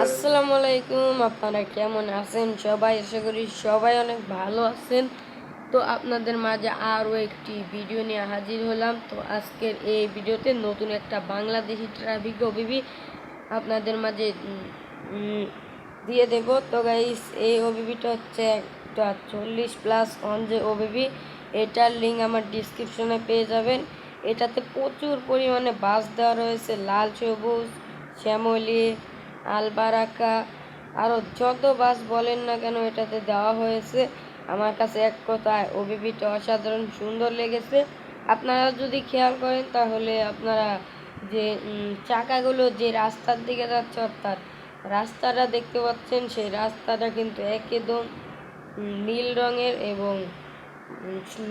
আসসালামু আলাইকুম। আপনারা কেমন আছেন সবাই? আশা করি সবাই অনেক ভালো আছেন। তো আপনাদের মাঝে আরও একটি ভিডিও নিয়ে হাজির হলাম। তো আজকের এই ভিডিওতে নতুন একটা বাংলাদেশি ট্রাফিক ওবিবি আপনাদের মাঝে দিয়ে দেব। তো গাইস, এই ওবিবিটা হচ্ছে একটা 40+ অন যে ওবিবি, এটার লিঙ্ক আমার ডিসক্রিপশনে পেয়ে যাবেন। এটাতে প্রচুর পরিমাণে বাস দেওয়া রয়েছে, লাল, সবুজ, শ্যামলী, আলবারাকা, আরও যত বাস বলেন না কেন এটাতে দেওয়া হয়েছে। আমার কাছে এক কথায় ওবিবিটা অসাধারণ সুন্দর লেগেছে। আপনারা যদি খেয়াল করেন তাহলে আপনারা যে চাকাগুলো যে রাস্তার দিকে যাচ্ছে, অর্থাৎ রাস্তাটা দেখতে পাচ্ছেন, সেই রাস্তাটা কিন্তু একদম নীল রঙের এবং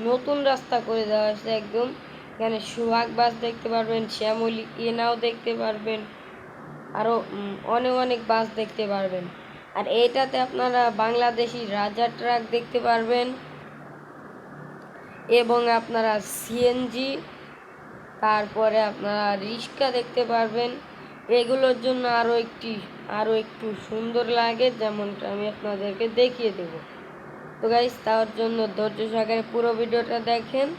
নতুন রাস্তা করে দেওয়া হয়েছে একদম। এখানে সোহাগ বাস দেখতে পারবেন, শ্যামলী এনাও দেখতে পারবেন, আরও অনেক অনেক বাস দেখতে পারবেন। আর এইটাতে আপনারা বাংলাদেশি রাজা ট্রাক দেখতে পারবেন এবং আপনারা সিএনজি, তারপরে আপনারা রিক্সা দেখতে পারবেন। এগুলোর জন্য আরও একটু সুন্দর লাগে, যেমনটা আমি আপনাদেরকে দেখিয়ে দেব। তো গাইস, তার জন্য ধৈর্য সহকারে পুরো ভিডিওটা দেখেন।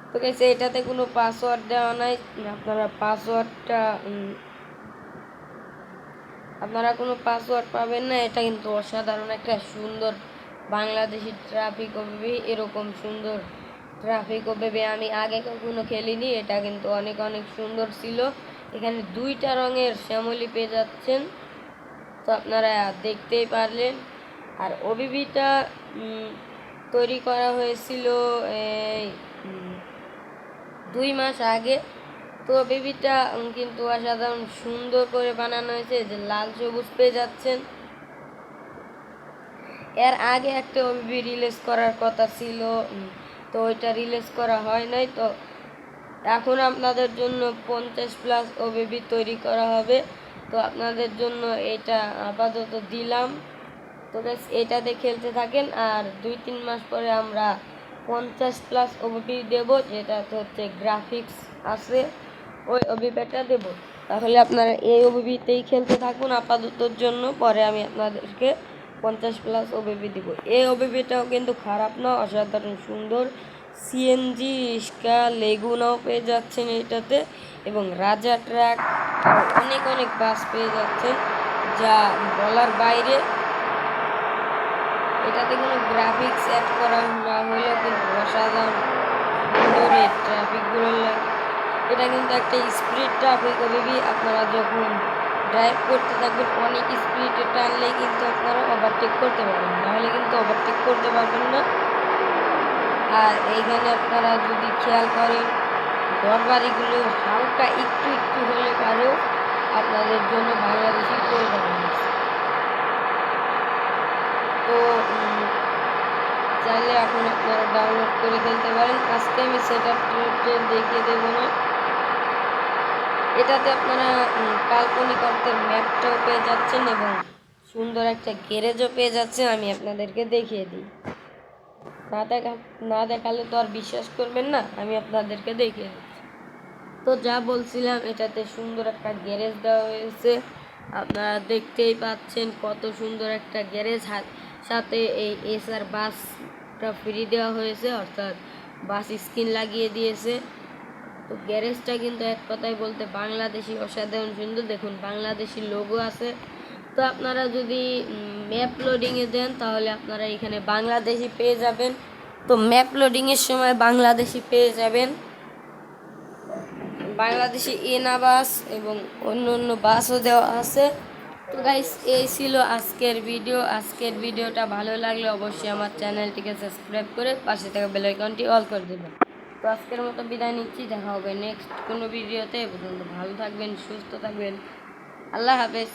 তো গাইস, এটাতে কোনো পাসওয়ার্ড দেওয়া নাই, আপনারা কোনো পাসওয়ার্ড পাবেন না। এটা কিন্তু অসাধারণ একটা সুন্দর বাংলাদেশি ট্রাফিক ওবিবি। এরকম সুন্দর ট্রাফিক ওবিবি আমি আগে কখনো খেলিনি। এটা কিন্তু অনেক অনেক সুন্দর ছিল। এখানে 2টা রঙের শ্যামলী পেয়ে যাচ্ছেন, তো আপনারা দেখতেই পারলেন। আর ওবিবিটা তৈরি করা হয়েছিল এই 2 মাস আগে। তো বেবিটা কিন্তু অসাধারণ সুন্দর করে বানানো হয়েছে, যে লাল সবুজ পেয়ে যাচ্ছেন। এর আগে একটা ওবিবি রিলিজ করার কথা ছিল, তো ওইটা রিলিজ করা হয় নাই। তো এখন আপনাদের জন্য 50+ ওবিবি তৈরি করা হবে। তো আপনাদের জন্য এটা আপাতত দিলাম। তো বেশ, এটাতে খেলতে থাকেন। আর 2-3 মাস পরে আমরা 50+ ওবিবি দেব, যেটাতে হচ্ছে গ্রাফিক্স আছে, ওই ওবিবিটা দেব। তাহলে আপনারা এই ওবিবিতেই খেলতে থাকুন আপাততর জন্য। পরে আমি আপনাদেরকে 50+ ওবিবি দিব। এই ওবিবিটাও কিন্তু খারাপ না, অসাধারণ সুন্দর। সিএনজি, রিক্সা, লেগুনাও পেয়ে যাচ্ছেন এইটাতে, এবং রাজা ট্রাক, অনেক অনেক বাস পেয়ে যাচ্ছেন, যা বলার বাইরে। এটাতে কোনো গ্রাফিক্স অ্যাড করা না হলেও কিন্তু অসাধারণ সুন্দর এই ট্রাফিকগুলো লাগে। এটা কিন্তু একটা স্পিড ট্রাফিক ওবিবি। আপনারা যখন ড্রাইভ করতে থাকবেন, অনেক স্পিডে টানলেই কিন্তু আপনারা ওভারটেক করতে পারবেন, নাহলে কিন্তু ওভারটেক করতে পারবেন না। আর এইখানে আপনারা যদি খেয়াল করেন, ঘরবাড়িগুলো হালকা একটু একটু হলে পারেও আপনাদের জন্য বাংলাদেশি করে দেওয়া হয়েছে। তো চাইলে এখন আপনারা ডাউনলোড করে খেলতে পারেন। আজকে আমি সেটআপ দেখিয়ে দেবো না। এটাতে আপনারা কাল্পনিক অর্থের ম্যাপটাও পেয়ে যাচ্ছেন এবং সুন্দর একটা গ্যারেজও পেয়ে যাচ্ছেন। আমি আপনাদেরকে দেখিয়ে দিই, না দেখালে তো আর বিশ্বাস করবেন না। আমি আপনাদেরকে দেখিয়ে দিচ্ছি। তো যা বলছিলাম, এটাতে সুন্দর একটা গ্যারেজ দেওয়া হয়েছে। আপনারা দেখতেই পাচ্ছেন কত সুন্দর একটা গ্যারেজ। সাথে এই এসআর বাসটা ফ্রি দেওয়া হয়েছে, অর্থাৎ বাস স্ক্রিন লাগিয়ে দিয়েছে। তো গ্যারেজটা কিন্তু এক কথায় বলতে বাংলাদেশি, অসাধারণ সুন্দর। দেখুন, বাংলাদেশি লোগো আছে। তো আপনারা যদি ম্যাপ লোডিংয়ে দেন, তাহলে আপনারা এখানে বাংলাদেশি পেয়ে যাবেন। তো ম্যাপ লোডিংয়ের সময় বাংলাদেশি পেয়ে যাবেন, বাংলাদেশি এনা বাস এবং অন্য অন্য বাসও দেওয়া আছে। তো গাইস, এই ছিল আজকের ভিডিও। আজকের ভিডিওটা ভালো লাগলে অবশ্যই আমার চ্যানেলটিকে সাবস্ক্রাইব করে পাশে থাকা বেল আইকনটি অল করে দেবেন। তো আজকের মতো বিদায় নিচ্ছি, দেখা হবে নেক্সট কোনো ভিডিওতে। পর্যন্ত ভালো থাকবেন, সুস্থ থাকবেন, আল্লাহ হাফেজ।